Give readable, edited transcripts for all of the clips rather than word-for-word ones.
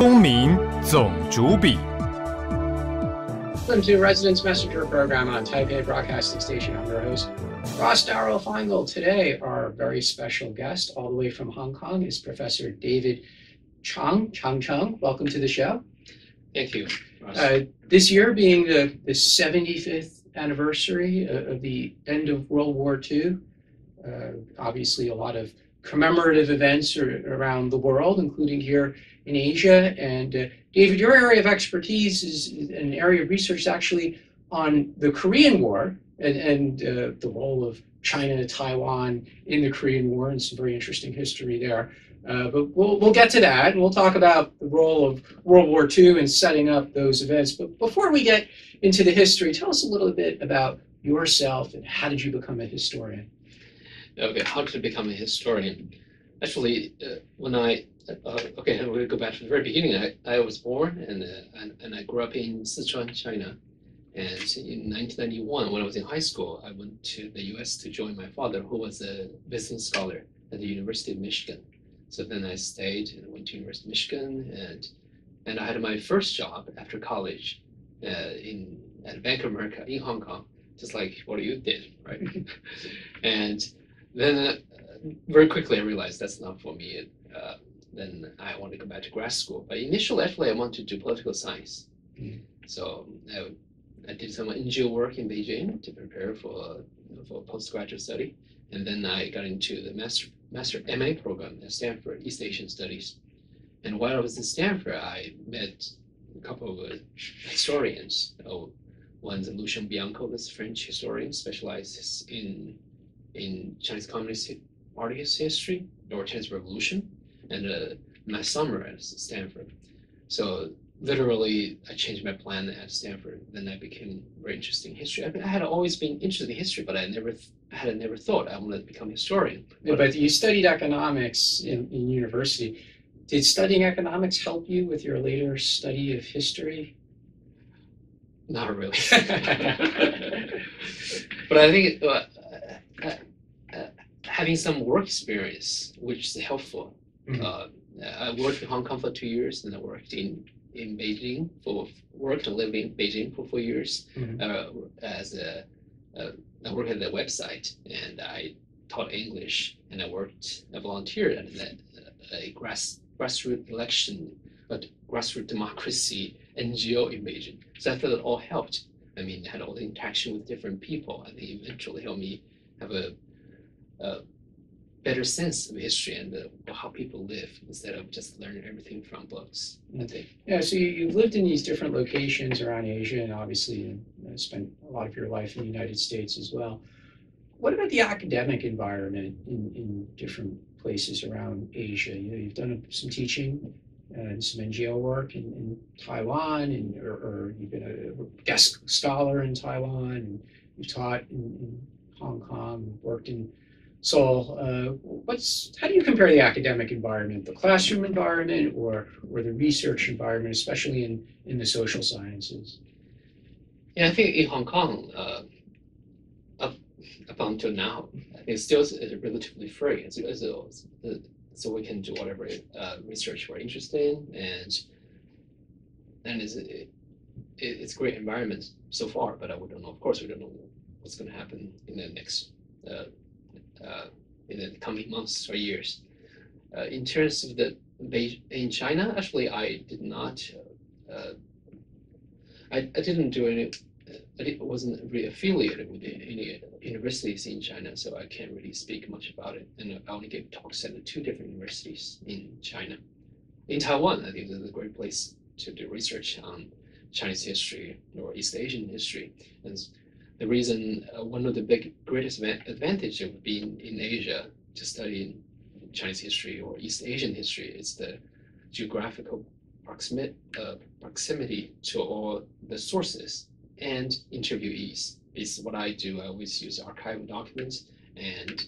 公民总主笔。Welcome to Residence Messenger program on Taipei Broadcasting Station. I'm your host, Ross Darrell-Feingold. Today, our very special guest, all the way from Hong Kong, is Professor David Chang. Welcome to the show. Thank you, Ross. This year being the 75th anniversary of the end of World War II, obviously a lot of commemorative events around the world, including here in Asia. And David, your area of expertise is an area of research actually on the Korean War and the role of China, Taiwan in the Korean War, and some very interesting history there. But we'll get to that, and we'll talk about the role of World War II in setting up those events. But before we get into the history, tell us a little bit about yourself and how did you become a historian? Okay, how to become a historian? Actually, when I okay, I'm going to go back to the very beginning. I was born and I grew up in Sichuan, China. And in 1991, when I was in high school, I went to the U.S. to join my father, who was a visiting scholar at the University of Michigan. So then I stayed and went to University of Michigan, and I had my first job after college at Bank of America in Hong Kong, just like what you did, right? And then very quickly I realized that's not for me. Then I wanted to go back to grad school. But initially, actually, I wanted to do political science. So I did some NGO work in Beijing to prepare for postgraduate study. And then I got into the master MA program at Stanford, East Asian Studies. And while I was in Stanford, I met a couple of historians. One's Lucien Bianco, this French historian, specializes in Chinese Communist Party history or Chinese Revolution, and my summer at Stanford. So literally, I changed my plan at Stanford. Then I became very interested in history. I had always been interested in history, but I had never thought I wanted to become a historian. But you studied economics in university. Did studying economics help you with your later study of history? Not really. But I think having some work experience, which is helpful. I worked in Hong Kong for 2 years, and I worked in Beijing and lived in Beijing for 4 years. I worked at the website, and I taught English, and I volunteered at a grassroots democracy NGO in Beijing. So I felt it all helped. I mean, I had all the interaction with different people. I think eventually helped me have a better sense of history and how people live instead of just learning everything from books, I think. Yeah, so you've lived in these different locations around Asia, and obviously you spent a lot of your life in the United States as well. What about the academic environment in different places around Asia? You've done some teaching and some NGO work in Taiwan, or you've been a guest scholar in Taiwan, and you've taught in Hong Kong, worked in Seoul. How do you compare the academic environment, the classroom environment, or the research environment, especially in the social sciences? Yeah, I think in Hong Kong, up until now, I think still is relatively free. So we can do whatever research we're interested in, and it's a great environment so far. But we don't know. Of course, we don't know what's going to happen in the next in the coming months or years. In terms of in China, actually, I did not. I didn't do any. I wasn't really affiliated with any universities in China, so I can't really speak much about it. And I only gave talks at 2 different universities in China. In Taiwan, I think this is a great place to do research on Chinese history or East Asian history. And the reason, one of the greatest advantage of being in Asia to study Chinese history or East Asian history is the geographical proximity to all the sources and interviewees. Is what I do. I always use archival documents and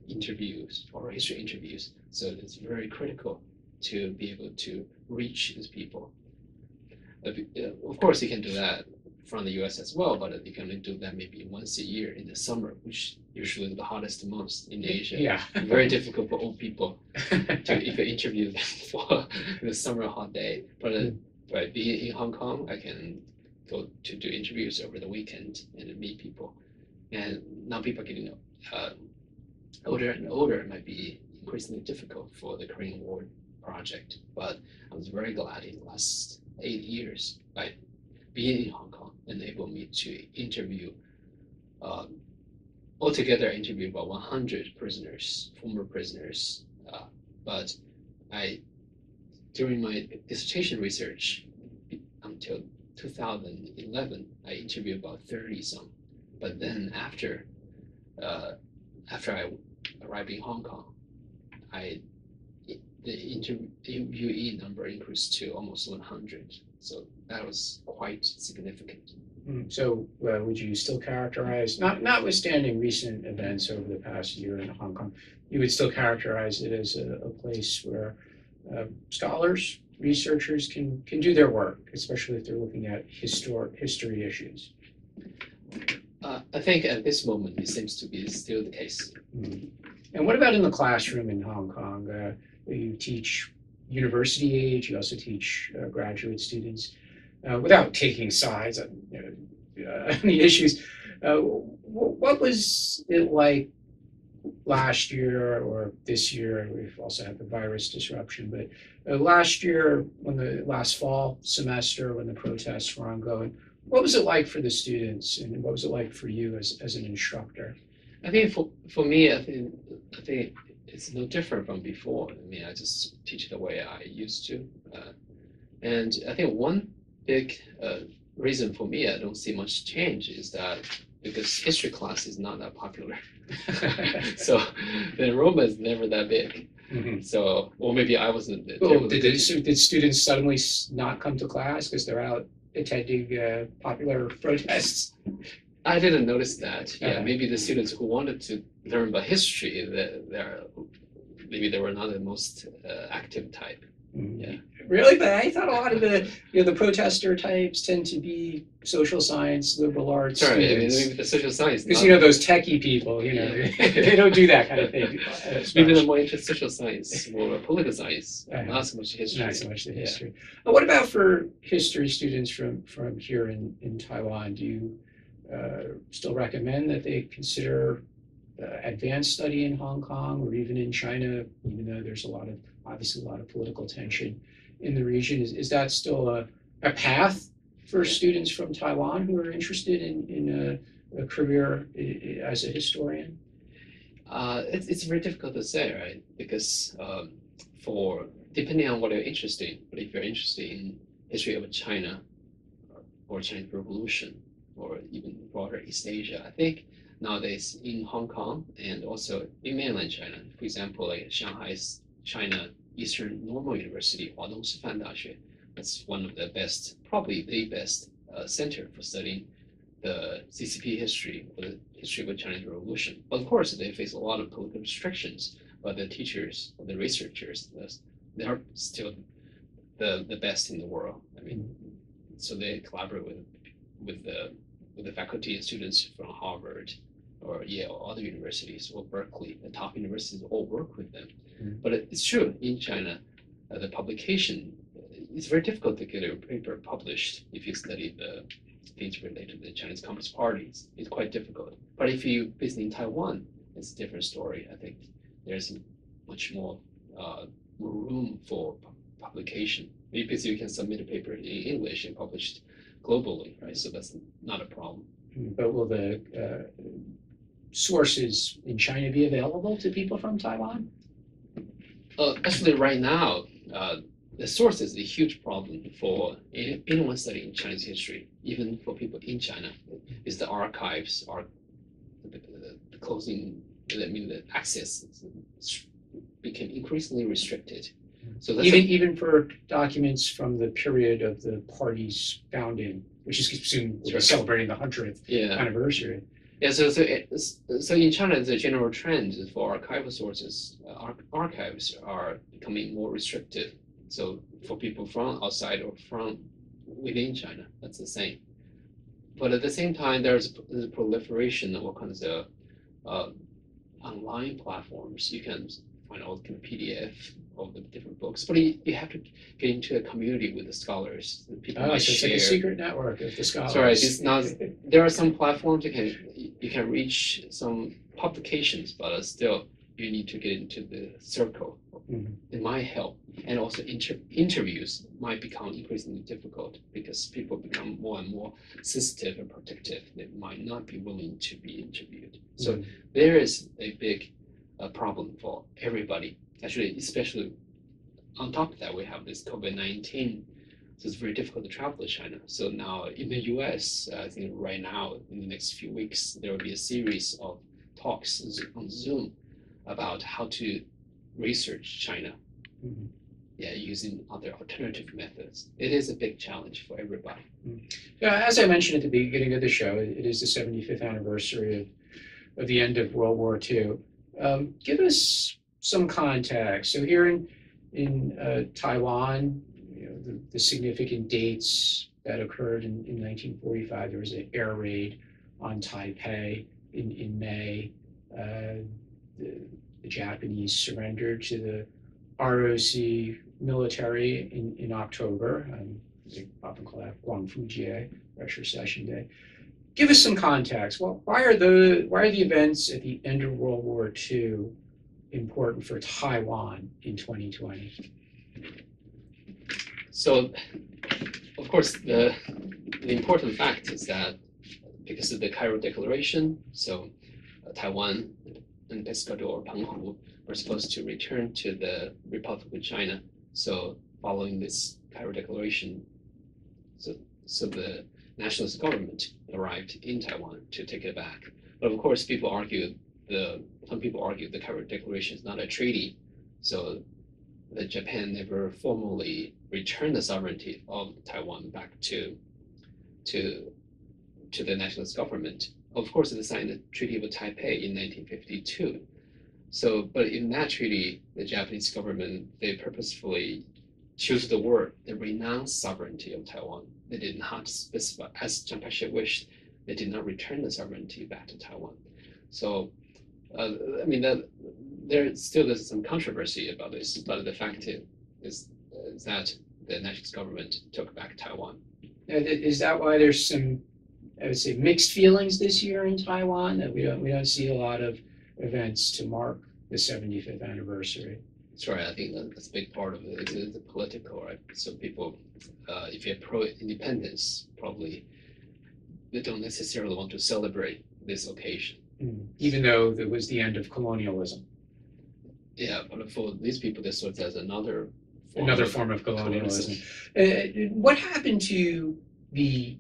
interviews or history interviews. So it's very critical to be able to reach these people. Of course, you can do that from the US as well, but you can only do that maybe once a year in the summer, which usually is the hottest months in Asia. Yeah. Very difficult for old people if you interview them for the summer hot day. But by being in Hong Kong, I can go to do interviews over the weekend and meet people. And now people are getting older and older. It might be increasingly difficult for the Korean War project. But I was very glad in the last 8 years by being in Hong Kong enabled me to interview, altogether interview about 100 prisoners, former prisoners. But during my dissertation research until 2011, I interviewed about 30 some. But then after I arrived in Hong Kong, the interviewee number increased to almost 100. So that was quite significant. So would you still characterize, notwithstanding recent events over the past year in Hong Kong, you would still characterize it as a place where scholars, researchers can do their work, especially if they're looking at history issues? I think at this moment it seems to be still the case. And what about in the classroom in Hong Kong? You teach university age, you also teach graduate students. Without taking sides on the issues, what was it like last year or this year? We've also had the virus disruption, but last year, last fall semester when the protests were ongoing, what was it like for the students, and what was it like for you as an instructor? I think for me, I think it's no different from before. I mean, I just teach the way I used to, and I think one big reason for me I don't see much change is that because history class is not that popular, so the enrollment is never that big. So, or maybe I wasn't. Did students suddenly not come to class because they're out attending popular protests? I didn't notice that. Yeah, maybe the students who wanted to learn about history, maybe they were not the most active type. Yeah. Really, but I thought a lot of the protester types tend to be social science, liberal arts. Sorry, I mean, maybe the social science. Because those techie people, they don't do that kind of thing. Maybe they're more into social science or political science, not so much history. Not so much the history. Yeah. What about for history students from here in Taiwan? Do you still recommend that they consider advanced study in Hong Kong or even in China, even though there's obviously a lot of political tension in the region? Is that still a path for students from Taiwan who are interested in a career as a historian? It's very difficult to say, right? Because depending on what you're interested in, but if you're interested in history of China or Chinese Revolution or even broader East Asia, I think nowadays in Hong Kong and also in mainland China, for example, like Shanghai's China Eastern Normal University, Huadong Shifan Daxue, that's one of the best, probably the best center for studying the CCP history or the history of the Chinese Revolution. But of course, they face a lot of political restrictions, but the teachers, or the researchers, they are still the best in the world. I mean, so they collaborate with the faculty and students from Harvard or Yale or other universities or Berkeley, the top universities all work with them. But it's true, in China, the publication, it's very difficult to get a paper published if you study the things related to the Chinese Communist Party. It's quite difficult. But if you visit in Taiwan, it's a different story. I think there's much more room for publication. Because you can submit a paper in English and published globally, right? So that's not a problem. But will the sources in China be available to people from Taiwan? Actually, right now, the source is a huge problem for anyone studying Chinese history, even for people in China, is the archives are the closing, I mean, the access became increasingly restricted. So that's even for documents from the period of the party's founding, which is soon we'll be celebrating the 100th anniversary. Yeah, so in China, the general trend for archival sources, archives are becoming more restrictive. So for people from outside or from within China, that's the same. but at the same time, there's a proliferation of all kinds of online platforms. You can find all the PDF of the different books, but you have to get into a community with the scholars. People Oh, might so it's share. like a secret network of the scholars. Sorry, it's not. There are some platforms you can reach some publications, but still you need to get into the circle. Mhm. It might help, and also interviews might become increasingly difficult because people become more and more sensitive and protective. They might not be willing to be interviewed. So there is a big problem for everybody. Actually, especially on top of that, we have this COVID-19. So it's very difficult to travel to China. So now in the US, I think right now, in the next few weeks, there will be a series of talks on Zoom about how to research China. Mhm. Yeah, using other alternative methods. It is a big challenge for everybody. Yeah, as I mentioned at the beginning of the show, it is the 75th anniversary of the end of World War II. Give us some context. So here in Taiwan, you know, the significant dates that occurred in 1945, there was an air raid on Taipei in May. The Japanese surrendered to the ROC military in October. They often call that Guangfujie, Retrocession Day. Give us some context. Well, why are the events at the end of World War II important for Taiwan in 2020? So, of course, the important fact is that because of the Cairo Declaration, so Taiwan and Pescador or Penghu were supposed to return to the Republic of China. So following this Cairo Declaration, so the nationalist government arrived in Taiwan to take it back. But of course, some people argue the Cairo Declaration is not a treaty, so that Japan never formally returned the sovereignty of Taiwan back to the nationalist government. Of course, they signed the Treaty of Taipei in 1952. So, but in that treaty, the Japanese government, they purposefully chose the word, they renounced sovereignty of Taiwan. They did not specify, as Chiang Kai-shek wished, they did not return the sovereignty back to Taiwan. So, I mean, there still is some controversy about this, but the fact is that the nationalist government took back Taiwan. Is that why there's some, I would say, mixed feelings this year in Taiwan, that we don't see a lot of events to mark the 75th anniversary? That's right. I think that's a big part of it. It's political, right? So people, if you're pro-independence, probably they don't necessarily want to celebrate this occasion. Even though it was the end of colonialism. Yeah, but for these people, this serves as another form of colonialism. What happened to the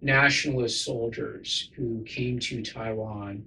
nationalist soldiers who came to Taiwan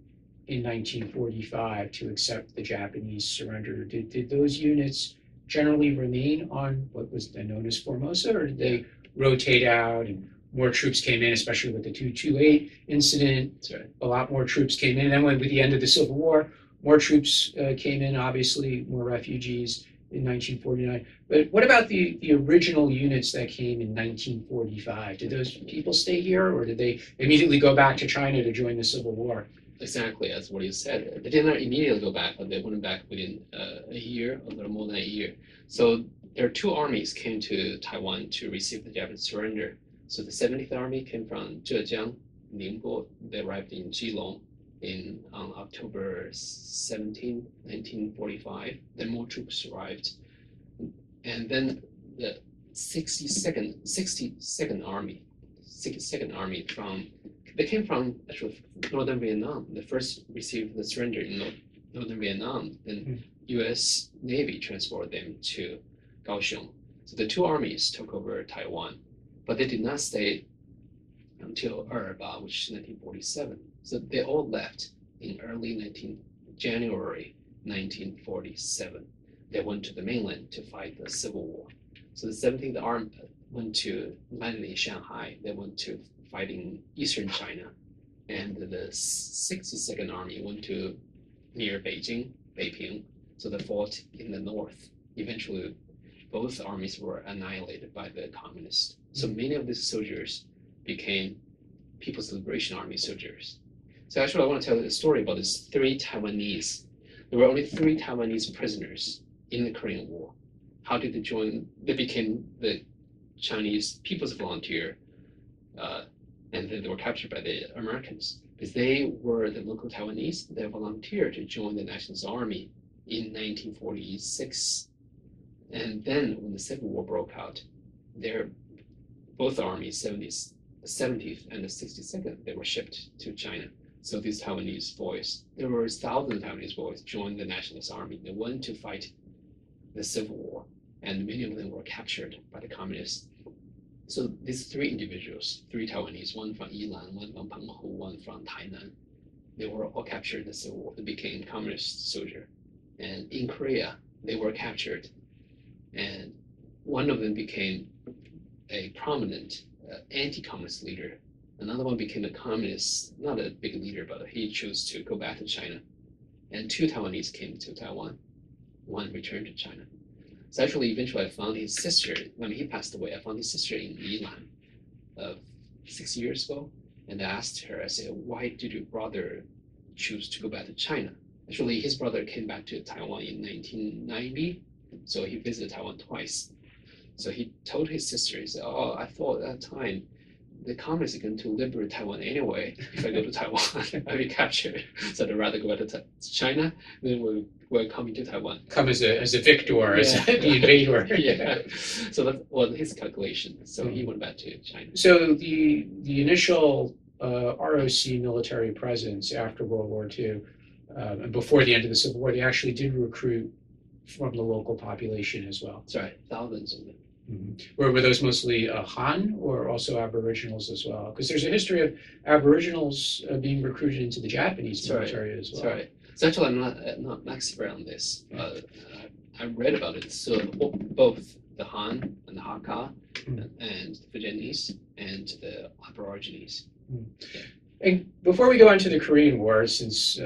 in 1945 to accept the Japanese surrender? Did those units generally remain on what was then known as Formosa, or did they rotate out and more troops came in, especially with the 228 incident? Right. A lot more troops came in. And then with the end of the Civil War, more troops came in, obviously more refugees in 1949. But what about the original units that came in 1945? Did those people stay here, or did they immediately go back to China to join the Civil War? Exactly, as what you said. They did not immediately go back, but they went back within a year, a little more than a year. So there are two armies came to Taiwan to receive the Japanese surrender. So the 70th Army came from Zhejiang, Ningbo. They arrived in Keelung on October 17, 1945. Then more troops arrived. And then the 62nd Army they came from actually Northern Vietnam. They first received the surrender in Northern Vietnam. Then U.S. Navy transported them to Kaohsiung. So the two armies took over Taiwan, but they did not stay until Erba, which is 1947. So they all left in January 1947. They went to the mainland to fight the Civil War. So the 17th Army landed in Shanghai. They went to fight in eastern China. And the 62nd Army went to near Beijing, Beiping. So they fought in the north. Eventually, both armies were annihilated by the communists. So many of these soldiers became People's Liberation Army soldiers. So actually, I want to tell a story about these 3 Taiwanese. There were only 3 Taiwanese prisoners in the Korean War. How did they join? They became the Chinese People's Volunteer, and then they were captured by the Americans. Because they were the local Taiwanese, they volunteered to join the Nationalist Army in 1946. And then when the Civil War broke out, both armies, 70th and the 62nd, they were shipped to China. So these Taiwanese boys, there were thousands of Taiwanese boys joined the Nationalist Army. They went to fight the Civil War, and many of them were captured by the communists. So these 3 individuals, 3 Taiwanese, one from Yilan, one from Penghu, one from Tainan, they were all captured in the Civil War. They became communist soldiers. And in Korea, they were captured. And one of them became a prominent anti-communist leader. Another one became a communist, not a big leader, but he chose to go back to China. And 2 Taiwanese came to Taiwan. One returned to China. So actually, eventually I found his sister, when he passed away, I found his sister in Yilan 6 years ago. And I asked her, I said, why did your brother choose to go back to China? Actually, his brother came back to Taiwan in 1990. So he visited Taiwan twice. So he told his sister, he said, oh, I thought at that time, the communists are going to liberate Taiwan anyway. If I go to Taiwan, I'll be captured. So I'd rather go to China than we're coming to Taiwan. Come as a victor, as the invader. Yeah. So that was his calculation. So he went back to China. So the initial ROC military presence after World War II, and before the end of the Civil War, they actually did recruit from the local population as well. That's right, thousands of them. Mm-hmm. Were those mostly Han or also Aboriginals as well? Because there's a history of Aboriginals being recruited into the Japanese military as well. That's right. So actually, I'm not an expert on this. I read about it. So both the Han and the Hakka and the Fijianese and the Aborigines. Yeah. And before we go into the Korean War, since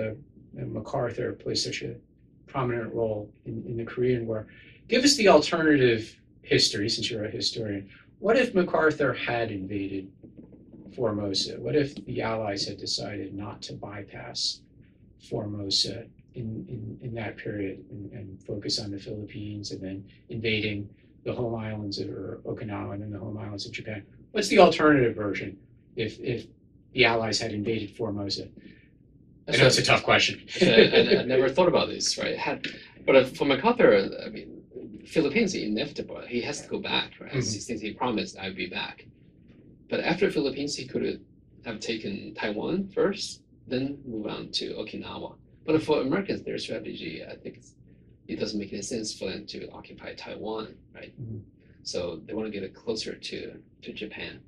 MacArthur plays such a prominent role in the Korean War, give us the alternative history, since you're a historian. What if MacArthur had invaded Formosa? What if the Allies had decided not to bypass Formosa in that period and focus on the Philippines and then invading the home islands or Okinawa and then the home islands of Japan? What's the alternative version if the Allies had invaded Formosa? I know it's a tough question. I never thought about this, right? But for MacArthur, I mean, Philippines is inevitable. He has to go back, right? Since he promised I'd be back. But after Philippines, he could have taken Taiwan first, then move on to Okinawa. But for Americans, their strategy, I think it doesn't make any sense for them to occupy Taiwan, right? So they want to get it closer to Japan.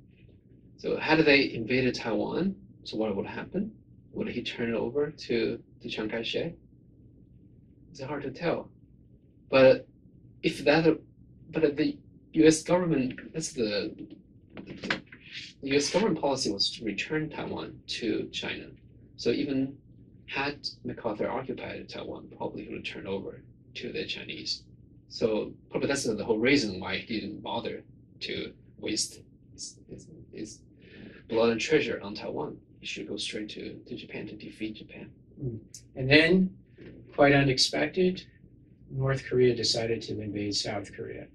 So how did they invade Taiwan? So what would happen? Would he turn it over to Chiang Kai-shek? It's hard to tell. But the U.S. government, the U.S. government policy was to return Taiwan to China. So even had MacArthur occupied Taiwan, probably he would turn over to the Chinese. So probably that's the whole reason why he didn't bother to waste his blood and treasure on Taiwan. He should go straight to Japan to defeat Japan. And then, quite unexpected, North Korea decided to invade South Korea.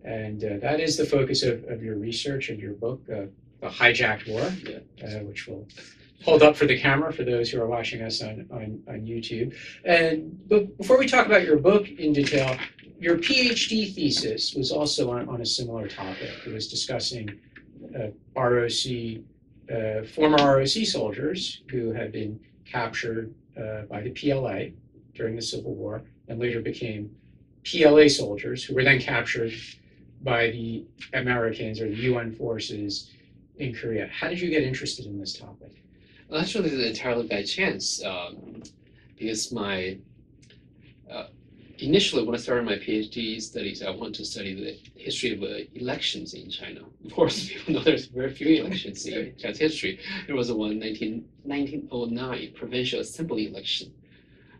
And that is the focus of your research, of your book, The Hijacked War, which will hold up for the camera for those who are watching us on YouTube. But before we talk about your book in detail, your PhD thesis was also on a similar topic. It was discussing former ROC soldiers who had been captured by the PLA during the Civil War and later became PLA soldiers who were then captured by the Americans or the UN forces in Korea. How did you get interested in this topic? Well, actually, it's entirely by chance, because initially when I started my PhD studies, I wanted to study the history of elections in China. Of course, people know there's very few elections in China's history. There was one 1909 provincial assembly election,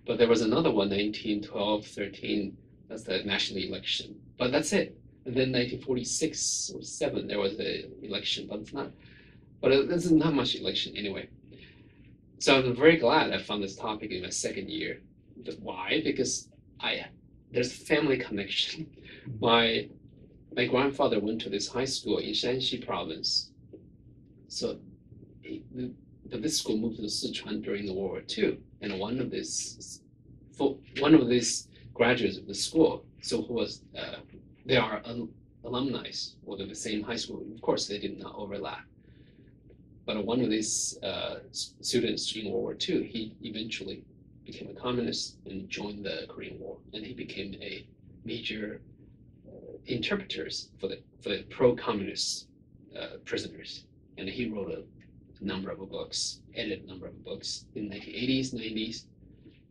but there was another one 1912, 13. That's the national election. But that's it. And then 1946 or 7, there was an election, but it's not. But this is not much election anyway. So I'm very glad I found this topic in my second year. Why? Because there's family connection. My grandfather went to this high school in Shanxi province. So but this school moved to Sichuan during the World War II, and one of these graduates of the school, so who was they are alumni of the same high school. Of course, they did not overlap. But one of these students in World War II, he eventually became a communist and joined the Korean War, and he became a major interpreter for the pro-communist prisoners. And he wrote a number of books, edited a number of books in the 1980s, 90s.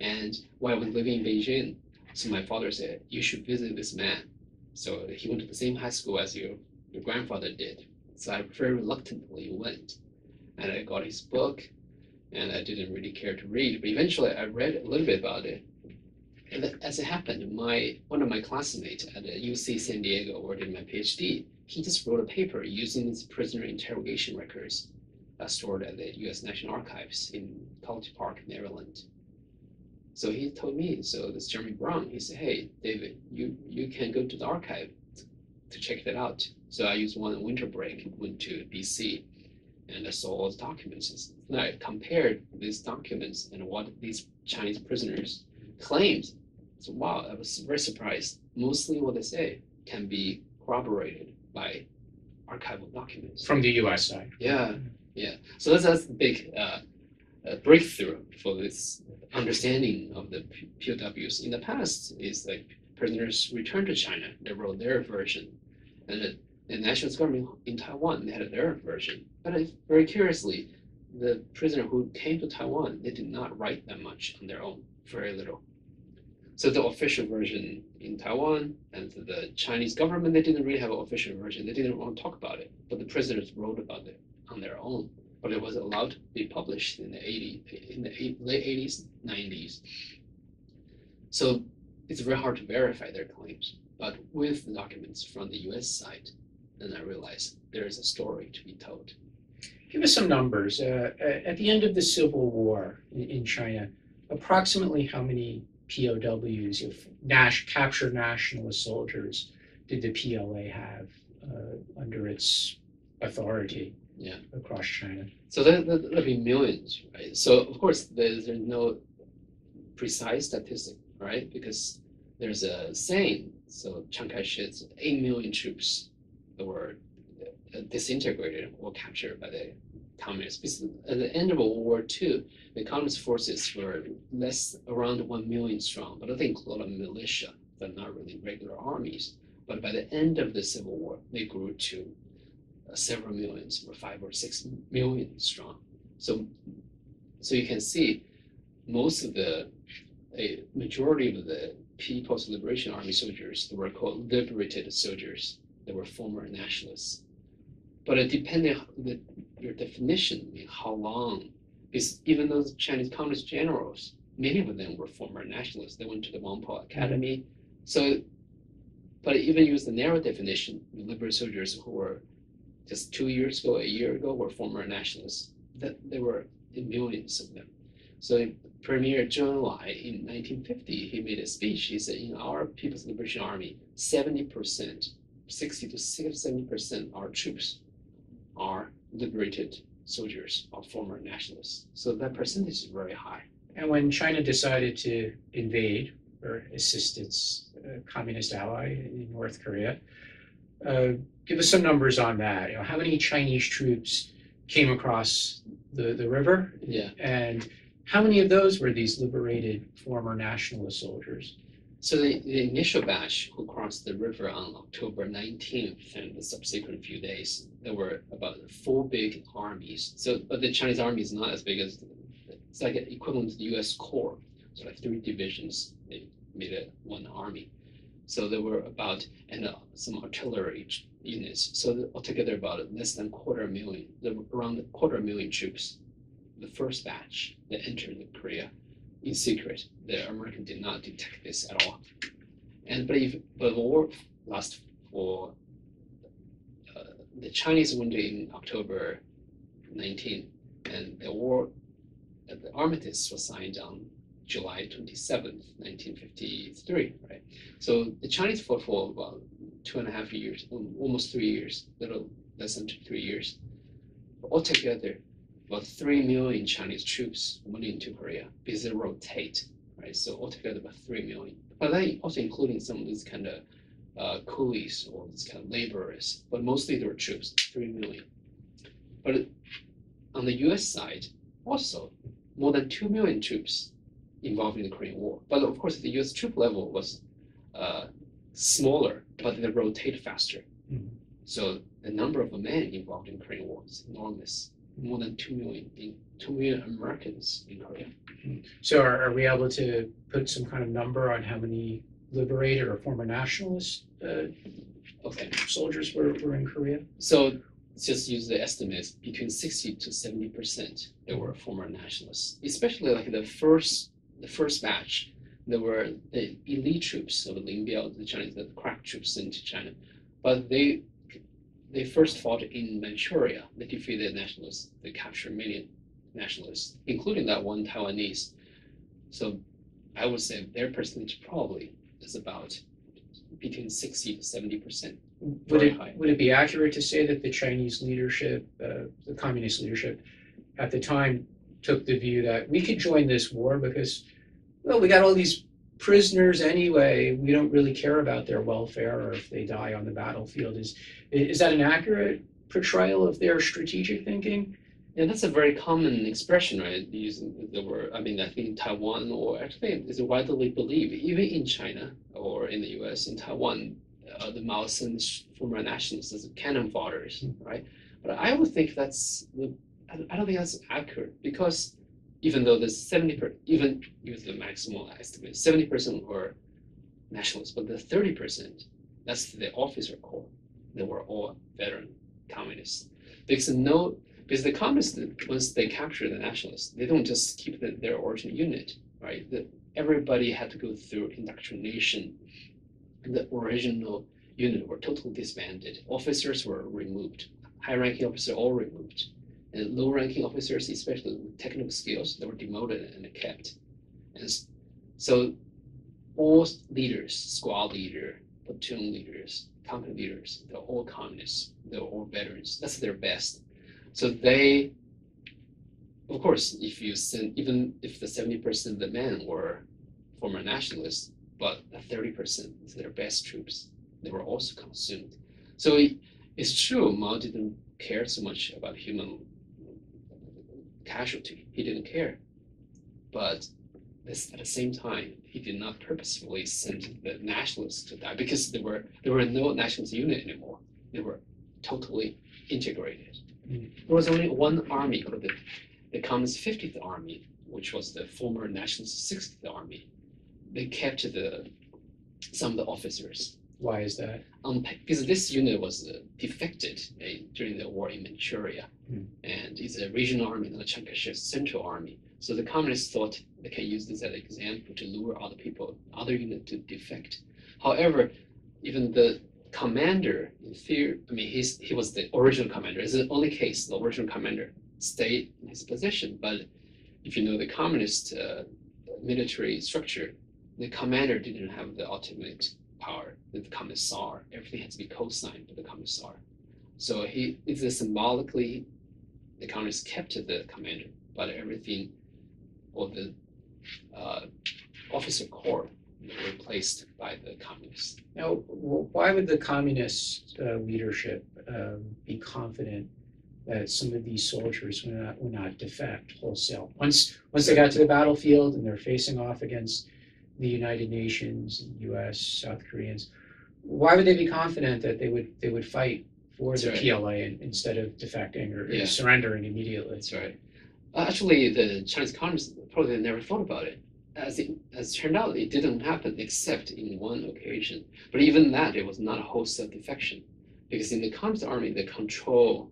And while I was living in Beijing, so my father said, you should visit this man. So he went to the same high school as your grandfather did. So I very reluctantly went. And I got his book, and I didn't really care to read. But eventually I read a little bit about it. And as it happened, one of my classmates at the UC San Diego, where I did my PhD, he just wrote a paper using these prisoner interrogation records stored at the U.S. National Archives in College Park, Maryland. So he told me, so this Jeremy Brown, he said, hey, David, you can go to the archive to check that out. So I used one winter break, went to BC, and I saw all the documents. And I compared these documents and what these Chinese prisoners claimed. So wow, I was very surprised. Mostly what they say can be corroborated by archival documents. From the US side. Yeah. So that's a big breakthrough for this understanding of the POWs. In the past, is like prisoners returned to China, they wrote their version. And the nationalist government in Taiwan, they had their version. But very curiously, the prisoner who came to Taiwan, they did not write that much on their own, very little. So the official version in Taiwan and the Chinese government, they didn't really have an official version. They didn't want to talk about it, but the prisoners wrote about it on their own. But it was allowed to be published in the late 80s, 90s. So it's very hard to verify their claims. But with the documents from the US side, then I realized there is a story to be told. Give us some numbers. At the end of the Civil War in China, approximately how many POWs, captured nationalist soldiers, did the PLA have under its authority across China? So there'll be millions, right? So of course there's no precise statistic, right? Because there's a saying, so Chiang Kai-shek's 8 million troops that were disintegrated or captured by the communists. Because at the end of World War II, the communist forces were around 1 million strong, but they include a militia. They're not really regular armies. But by the end of the Civil War, they grew to several millions, or 5 or 6 million strong. So you can see a majority of the People's Liberation Army soldiers, they were called liberated soldiers. They were former nationalists. But it depended on your definition, I mean, how long, because even those Chinese communist generals, many of them were former nationalists. They went to the Whampoa Academy. So, but even use the narrow definition, the liberal soldiers who were just 2 years ago, a year ago, were former nationalists. That there were millions of them. So Premier Zhou Enlai in 1950, he made a speech. He said, in our People's Liberation Army, 70%, 60 to 70% of our troops are liberated soldiers or former nationalists. So that percentage is very high. And when China decided to invade or assist its communist ally in North Korea, give us some numbers on that. How many Chinese troops came across the river? Yeah. And how many of those were these liberated former nationalist soldiers? So the initial batch who crossed the river on October 19th and the subsequent few days, there were about 4 big armies. But the Chinese army is not as big as, it's like equivalent to the US Corps. So like 3 divisions, they made one army. So there were about, and some artillery units. So altogether about less than 250,000, there were around 250,000 troops. The first batch that entered Korea in secret. The Americans did not detect this at all. But the war lasted for, the Chinese went in October 19, and the armistice was signed on July 27th, 1953, right? So the Chinese fought for about 2.5 years, almost 3 years, little less than 3 years. Altogether, about 3 million Chinese troops went into Korea because they rotate, right? So altogether about 3 million. But then also including some of these kind of coolies or these kind of laborers, but mostly they were troops, 3 million. But on the US side, also more than 2 million troops involved in the Korean War. But of course, the US troop level was smaller, but they rotate faster. Mm-hmm. So the number of men involved in Korean War is enormous. More than 2 million Americans in Korea. So are we able to put some kind of number on how many liberated or former nationalist soldiers were in Korea? So just use the estimates, between 60 to 70% there were former nationalists, especially like the first batch. There were the elite troops of Linbiao, the Chinese, the crack troops into China, but they first fought in Manchuria. They defeated nationalists. They captured many nationalists, including that one Taiwanese. So I would say their percentage probably is about between 60 to 70%. Would it be accurate to say that the Chinese leadership, the communist leadership at the time, took the view that we could join this war because, well, we got all these prisoners anyway, we don't really care about their welfare or if they die on the battlefield? Is that an accurate portrayal of their strategic thinking? Yeah, that's a very common expression, right? Using the word, I mean, I think in Taiwan, or actually it's widely believed, even in China or in the US, in Taiwan, the Mao Zedong's former nationalists as cannon fodders, right? But I would think I don't think that's accurate, because even though there's 70%, even with the maximal estimate, 70% were nationalists, but the 30%, that's the officer corps. They were all veteran communists. Because the communists, once they capture the nationalists, they don't just keep their original unit, right? Everybody had to go through indoctrination. The original unit were totally disbanded. Officers were removed. High-ranking officers all removed. And low-ranking officers, especially with technical skills, they were demoted and kept. And so all leaders, squad leader, platoon leaders, company leaders, they're all communists. They're all veterans. That's their best. So they, of course, even if the 70% of the men were former nationalists, but the 30% is their best troops, they were also consumed. So it's true, Mao didn't care so much about human casualty. He didn't care. But at the same time, he did not purposefully send the nationalists to die, because there were no nationalist unit anymore. They were totally integrated. There was only one army called the Communist 50th Army, which was the former Nationalist 60th Army. They kept some of the officers. Why is that? Because this unit was defected during the war in Manchuria, and it's a regional army, not a Chiang Kai-shek's central army. So the communists thought they can use this as an example to lure other people, other units to defect. However, even the commander, in theory, I mean, he was the original commander. It's the only case the original commander stayed in his position. But if you know the communist military structure, the commander didn't have the ultimate power. The commissar, everything had to be co-signed by the commissar. So it's symbolically, the communists kept the commander, but everything, all the officer corps, were replaced by the communists. Now, why would the communist leadership be confident that some of these soldiers would not defect wholesale? Once they got to the battlefield and they're facing off against the United Nations, US, South Koreans, why would they be confident that they would fight for the PLA instead of defecting or surrendering immediately? That's right. Actually, the Chinese communists probably never thought about it. As it turned out, it didn't happen except in one occasion. But even that, it was not a wholesale defection, because in the communist army, the control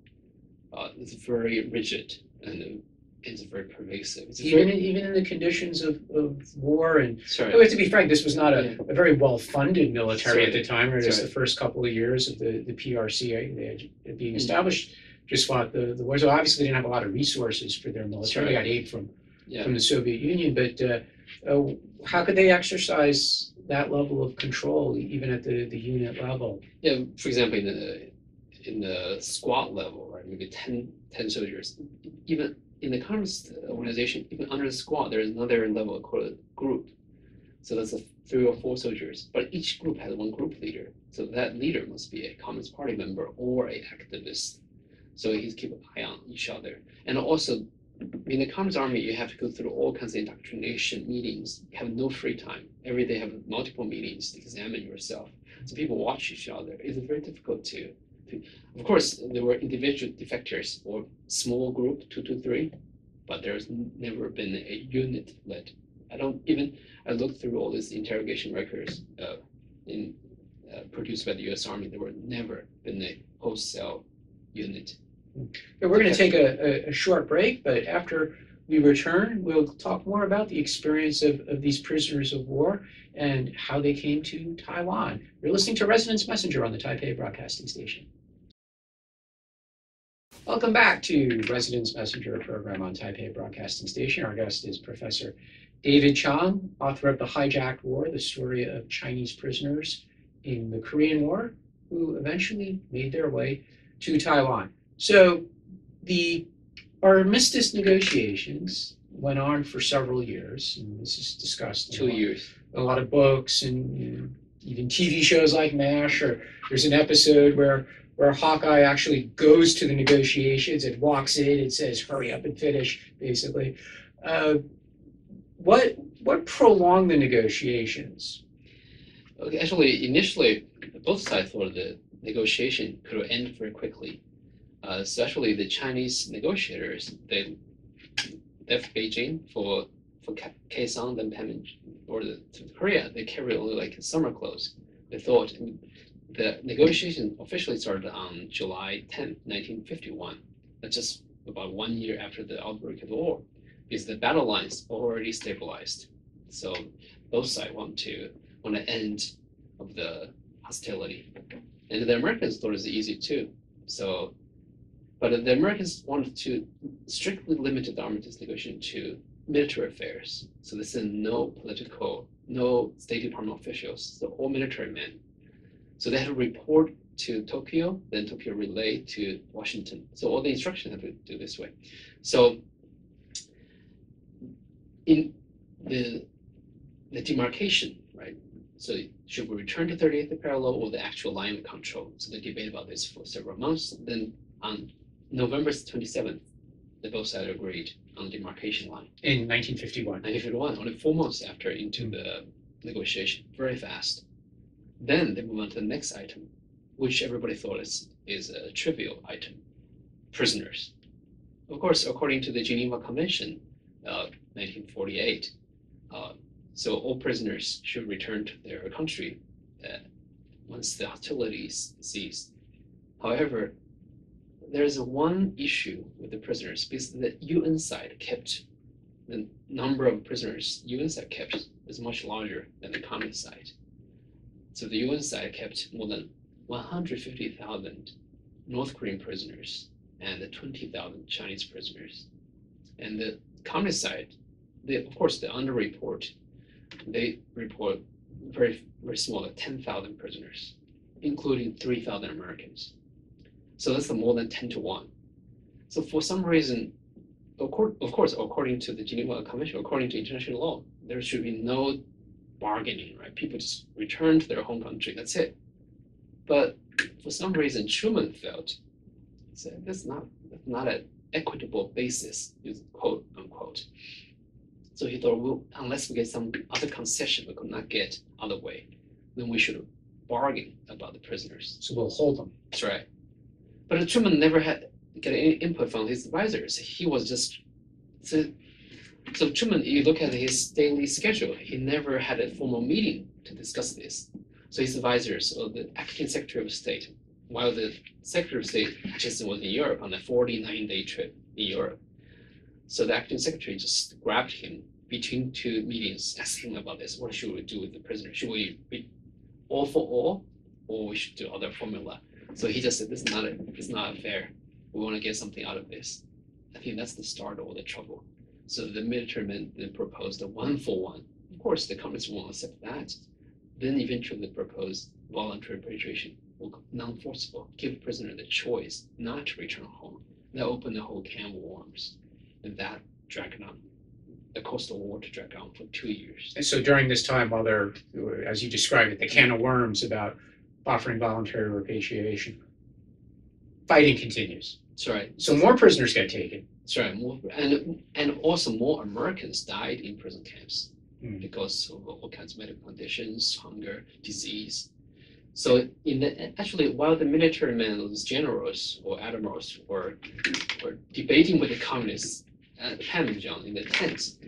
is very rigid and it's very pervasive. Even in the conditions of war, and we have to be frank, this was not a very well-funded military at the time. Right? It was the first couple of years of the PRC being established. just fought the war. So obviously they didn't have a lot of resources for their military. They got aid from the Soviet Union, but how could they exercise that level of control even at the unit level? Yeah, for example, in the squad level, right, maybe 10 soldiers. Even in the communist organization, even under the squad, there is another level called group. So that's 3 or 4 soldiers, but each group has one group leader. So that leader must be a Communist Party member or an activist. So he's keep an eye on each other. And also, in the Communist Army, you have to go through all kinds of indoctrination meetings. You have no free time. Every day have multiple meetings to examine yourself. So people watch each other. It's very difficult to. Of course, there were individual defectors or small group, 2 to 3, but there's never been a unit led. I looked through all these interrogation records produced by the U.S. Army. There were never been a wholesale unit. We're going to take a short break, but after we return, we'll talk more about the experience of these prisoners of war and how they came to Taiwan. You're listening to Residence Messenger on the Taipei Broadcasting Station. Welcome back to Residence Messenger program on Taipei Broadcasting Station. Our guest is Professor David Chang, author of The Hijacked War, the story of Chinese prisoners in the Korean War, who eventually made their way to Taiwan. So the armistice negotiations went on for several years, and this is discussed in 2 years. A lot of books and even TV shows like MASH, or there's an episode where Hawkeye actually goes to the negotiations and walks in and says, hurry up and finish, basically. What prolonged the negotiations? Okay, actually, initially, both sides thought the negotiation could end very quickly. Especially the Chinese negotiators, they left Beijing for Kaesong, then Panmunjom, or to Korea. They carried only like summer clothes. They thought the negotiation officially started on July 10, 1951. That's just about 1 year after the outbreak of the war, because the battle lines already stabilized. So both sides want to end of the hostility, and the Americans thought it was easy too. So. But the Americans wanted to strictly limit the armistice negotiation to military affairs. So they sent no State Department officials, so all military men. So they had to report to Tokyo, then Tokyo relay to Washington. So all the instructions have to do this way. So in the demarcation, right? So should we return to 38th parallel or the actual line of control? So they debate about this for several months. Then on November 27th, they both sides agreed on the demarcation line. In 1951. 1951, only 4 months after into the negotiation, very fast. Then they move on to the next item, which everybody thought is a trivial item, prisoners. Of course, according to the Geneva Convention, 1948, so all prisoners should return to their country once the hostilities cease. However, there's one issue with the prisoners, because the UN side kept the number of prisoners UN side kept is much larger than the communist side. So the UN side kept more than 150,000 North Korean prisoners and 20,000 Chinese prisoners. And the communist side, of course, they underreport. They report very, very small, like 10,000 prisoners, including 3,000 Americans. So that's more than 10 to 1. So for some reason, of course, according to the Geneva Convention, according to international law, there should be no bargaining, right? People just return to their home country, that's it. But for some reason, Truman felt that's not an equitable basis, quote unquote. So he thought, well, unless we get some other concession we could not get other way, then we should bargain about the prisoners. So we'll hold them. That's right. But Truman never had get any input from his advisors. He was just so Truman. You look at his daily schedule. He never had a formal meeting to discuss this. So his advisors, or the acting Secretary of State, while the Secretary of State just was in Europe on a 49-day trip in Europe. So the acting secretary just grabbed him between 2 meetings, asked him about this. What should we do with the prisoner? Should we be all for all, or we should do other formula? So he just said, this is not fair. We want to get something out of this. I think that's the start of all the trouble. So the military men then proposed a 1-for-1. Of course, the communists won't accept that. Then eventually they proposed voluntary repatriation, non-forcible, give the prisoner the choice not to return home. That opened the whole can of worms, and that dragged on. The Coastal War to drag on for 2 years. And so during this time, while they're, as you described it, the can of worms about offering voluntary repatriation, fighting continues. That's right. So more prisoners get taken. That's right. More, and also more Americans died in prison camps because of all kinds of medical conditions, hunger, disease. So actually, while the military men, those generals or admirals were debating with the communists at Panmunjom in the tents,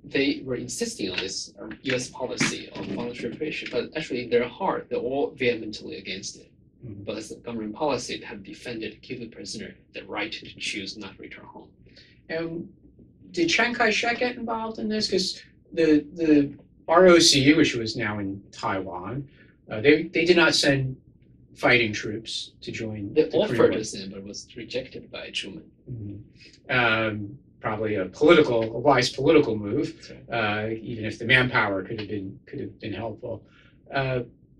they were insisting on this U.S. policy of voluntary repatriation, but actually in their heart, they're all vehemently against it. But as a government policy, they have defended, give the prisoner the right to choose not to return home. And did Chiang Kai-shek get involved in this? Because the ROC, which was now in Taiwan, they did not send fighting troops to join. They offered to send, but was rejected by Truman. Probably a wise political move, even if the manpower could have been helpful.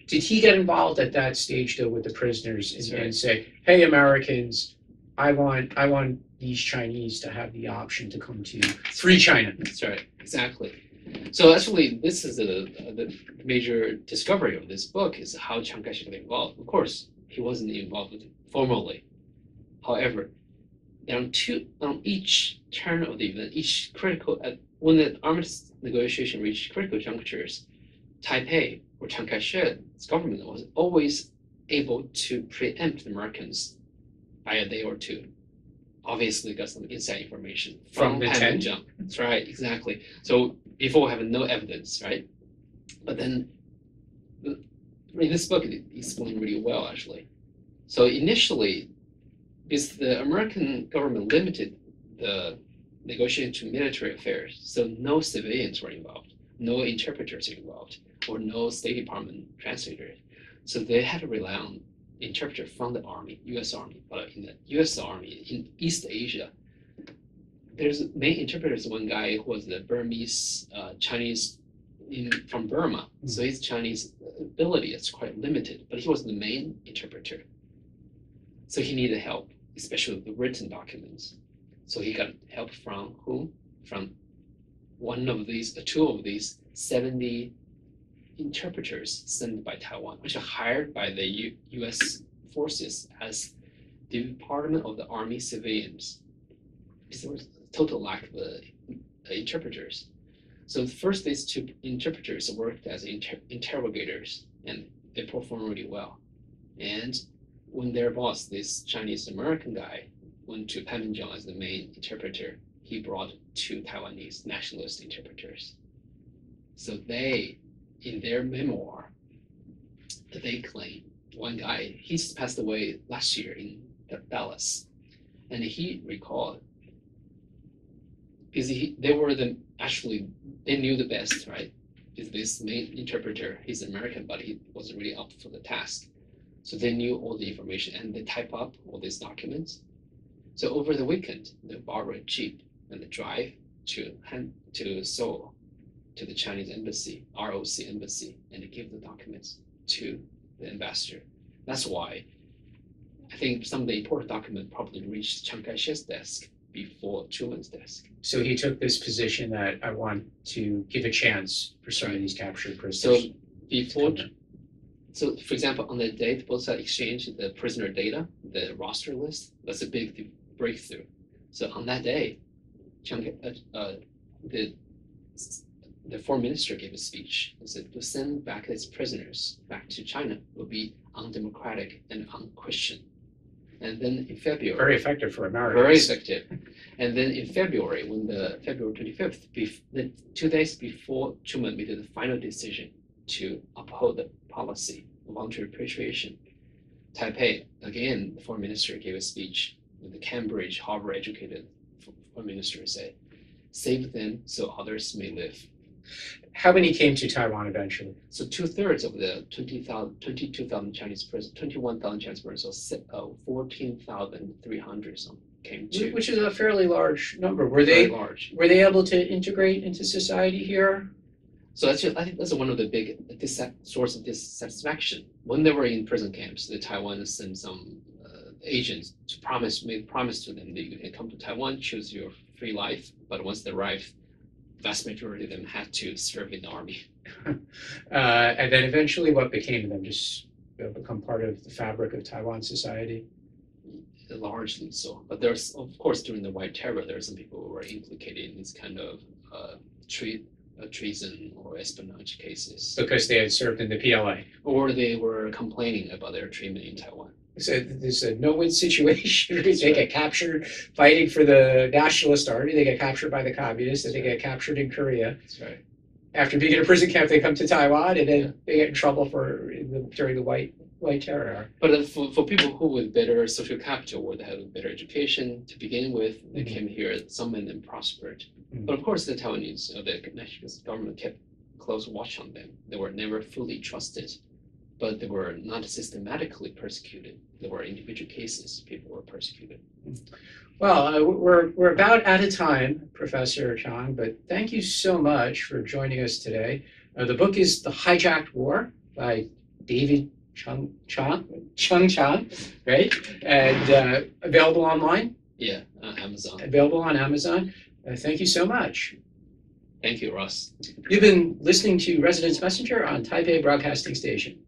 Did he get involved at that stage though with the prisoners and say, "Hey, Americans, I want these Chinese to have the option to come to free China"? That's right, exactly. So actually, this is the major discovery of this book is how Chiang Kai-shek got involved. Of course, he wasn't involved formally. However, on each turn of the event, each critical when the arms negotiation reached critical junctures, Taipei or Chiang Kai-shek's government was always able to preempt the Americans by a day or two. Obviously, got some inside information from the Panmunjom. That's right, exactly. So before we have no evidence, right? But then, in this book, it explained really well, actually. So initially, because the American government limited the negotiation to military affairs, so no civilians were involved, no interpreters involved, or no State Department translators. So they had to rely on interpreter from the Army, U.S. Army. But in the U.S. Army in East Asia, there's main interpreters. One guy who was the Burmese Chinese from Burma, so his Chinese ability is quite limited. But he was the main interpreter, so he needed help, especially with the written documents. So he got help from whom? From two of these 70 interpreters sent by Taiwan, which are hired by the U.S. forces as the Department of the Army civilians. Because there was a total lack of interpreters. So first, these two interpreters worked as interrogators, and they performed really well. And when their boss, this Chinese American guy, went to Panmunjom as the main interpreter, he brought two Taiwanese nationalist interpreters. So they, in their memoir, they claim one guy, he's passed away last year in Dallas, and he recalled, because they knew the best, right? Because this main interpreter, he's American, but he wasn't really up for the task. So they knew all the information, and they type up all these documents. So over the weekend, they borrow a jeep and they drive to Seoul, to the Chinese embassy, ROC embassy, and they give the documents to the ambassador. That's why I think some of the important documents probably reached Chiang Kai-shek's desk before Truman's desk. So he took this position that I want to give a chance for some of these captured prisoners. So for example, on the day both sides exchanged the prisoner data, the roster list, that's a big breakthrough. So on that day, the foreign minister gave a speech and said to send back his prisoners back to China will be undemocratic and unchristian. And then in February, very effective for Americans. Very effective. And then in February, when the February 25th, 2 days before Truman made the final decision to uphold the policy of voluntary repatriation, Taipei, again, the foreign minister gave a speech with the Cambridge, Harvard-educated foreign minister said, save them so others may live. How many came to Taiwan eventually? So 2/3 of the 22,000 Chinese prisoners, 21,000 Chinese prisoners, so 14,300 some came to. Which is a fairly large number. Were Very they large. were they able to integrate into society here? So I think that's one of the big source of dissatisfaction. When they were in prison camps, the Taiwan sent some agents to make promise to them that you can come to Taiwan, choose your free life. But once they arrived, vast majority of them had to serve in the army. And then eventually, what became of them? Just become part of the fabric of Taiwan society? Largely so. But there's, of course, during the White Terror, there are some people who were implicated in this kind of treason or espionage cases. Because they had served in the PLA. Or they were complaining about their treatment in Taiwan. So there's a no-win situation. They get captured fighting for the nationalist army. They get captured by the communists, and they get captured in Korea. That's right. After being in a prison camp, they come to Taiwan, and then they get in trouble during the White Terror. But for people who with better social capital or they had better education to begin with, they came here. Some of them prospered. But of course, the Taiwanese, the nationalist government kept close watch on them. They were never fully trusted, but they were not systematically persecuted. There were individual cases, people were persecuted. Well, we're about out of time, Professor Chang, but thank you so much for joining us today. The book is The Hijacked War by David Chung Chang, right? And available online? Yeah, Amazon. Available on Amazon. Thank you so much. Thank you, Ross. You've been listening to Residence Messenger on Taipei Broadcasting Station.